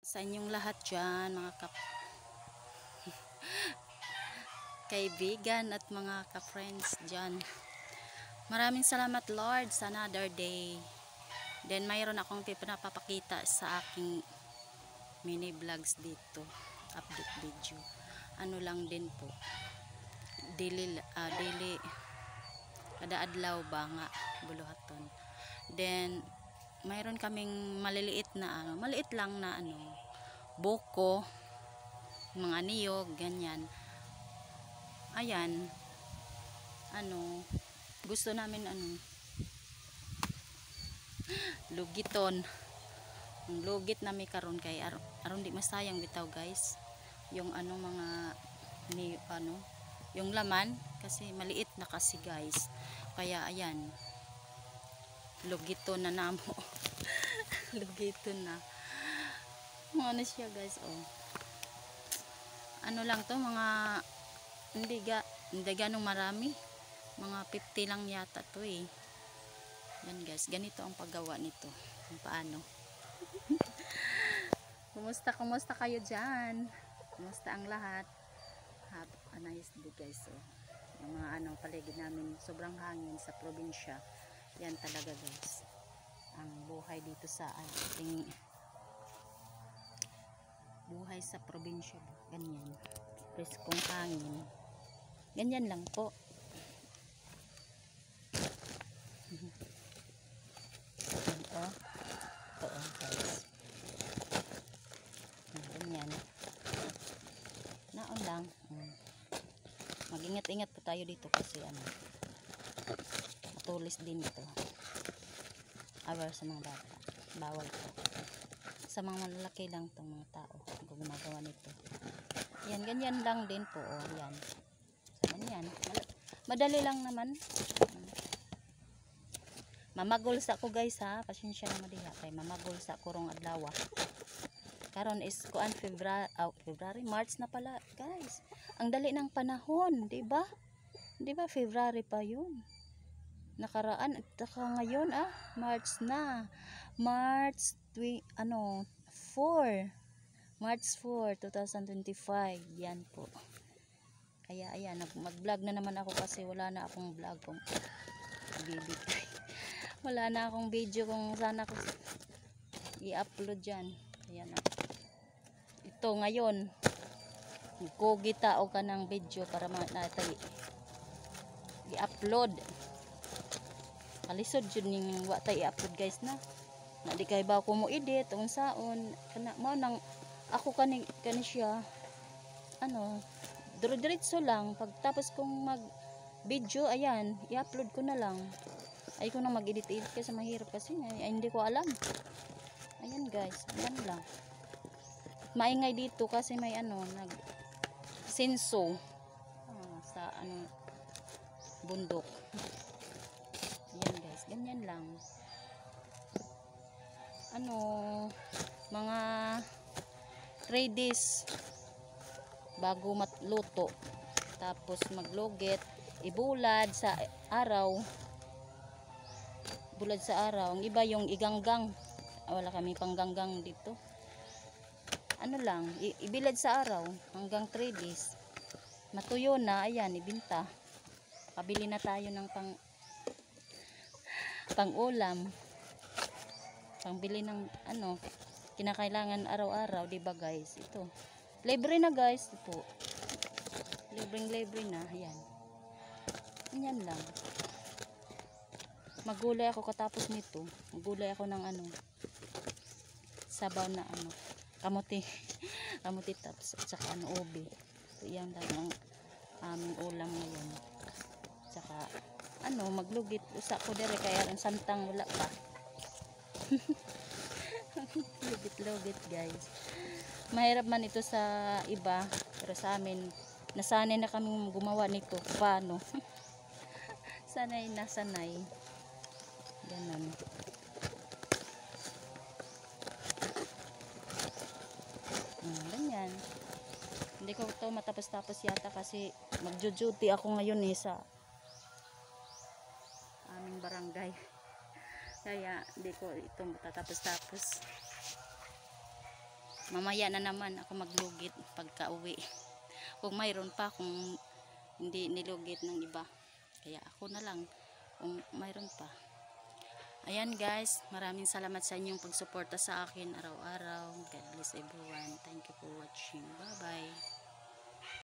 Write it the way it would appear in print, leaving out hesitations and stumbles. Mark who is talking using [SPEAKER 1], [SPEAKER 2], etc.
[SPEAKER 1] sa inyong lahat dyan, mga kaibigan at mga ka-friends dyan. Maraming salamat Lord sa another day. Then mayroon akong pinapapakita sa aking mini vlogs dito, update video. Ano lang din po, daily kada adlaw ba nga buluhaton. Then mayroon kaming maliliit na maliit lang na buko, mga niyog, ganyan. Ayan, gusto namin lugiton. Ang lugit na may karon kay aron di masayang bitaw guys. Yung mga yung laman kasi maliit na kasi guys. Kaya ayan, lugiton na namo. Lugiton na. Ano siya guys, oh. Ano lang to, mga hindi ganong marami. Mga 50 lang yata to eh. Yan guys, ganito ang paggawa nito. Kung paano. Kumusta kayo dyan? Kumusta ang lahat? Have a nice day guys. So, yung mga paligid namin, sobrang hangin sa probinsya. Yan talaga guys. Ang buhay dito sa ating buhay sa probinsya. Ganyan. Preskong hangin. Ganyan lang po. Ito guys. Ganyan. Naon lang. Mag-ingat-ingat po tayo dito kasi matulis din ito. Aware sa mga bata. Bawal po. Sa mga malalaki lang itong mga tao kung gumagawa nito. Yan, ganyan lang din po. Yan. So, ganyan. Madali lang naman. Mamagol sa ko guys ha. Pasensya na madiha kay mamagol sa kurong adlaw. Karon is kuan February, March na pala guys. Ang dali ng panahon, 'di ba? 'Di ba February pa 'yun? Nakaraan at ngayon March na. March 4. March 4, 2025. Yan po. Kaya ayan, mag-vlog na naman ako kasi wala na akong vlog kung wala na akong video kung sana ko i-upload dyan. Ayan ito ngayon kugita o ka ng video para natay i-upload. Kalisod yun yung watay i-upload guys na di kay ba ko mo edit kung saon kana mo nang ako kani siya diretso lang pagtapos kong mag video ayan i-upload ko na lang. Ay ko na mag-edit kasi mahirap kasi hindi ko alam. Ayan guys, ayan lang. Maingay dito kasi may nag senso sa bundok. Ayan guys, ganyan lang. Mga 3 days bago matluto. Tapos maglugit, ibulad sa araw. Bulad sa araw. Ang iba yung iganggang. Wala kami pangganggang dito. Lang, ibilad sa araw hanggang 3 days. Matuyo na, ayan, ibinta. Pabili na tayo ng pang-ulam. Pangbili ng kinakailangan araw-araw, 'di ba guys? Ito. Libre na guys, ito. Libre na, ayan. Ganyan lang. Magulay ako katapos nito. Magulay ako ng sabaw na kamote. Kamote tops at saka ube. So yan lang ang aming ulam ngayon. Saka maglugit usa ko dire kaya ang santang wala pa. Lugit guys. Mahirap man ito sa iba, pero sa amin nasanay na kami gumawa nito. Paano? Sanay na sanay. Ganun. Ganyan. Hindi ko ito matapos-tapos yata kasi magjo-duty ako ngayon sa aming barangay. Kaya hindi ko ito matatapos-tapos. Mamaya na naman ako maglugit pagka uwi. Kung mayroon pa, kung hindi nilugit ng iba. Kaya ako na lang kung mayroon pa. Ayan guys, maraming salamat sa inyong pagsuporta sa akin araw-araw. God bless everyone. Thank you for watching. Bye bye.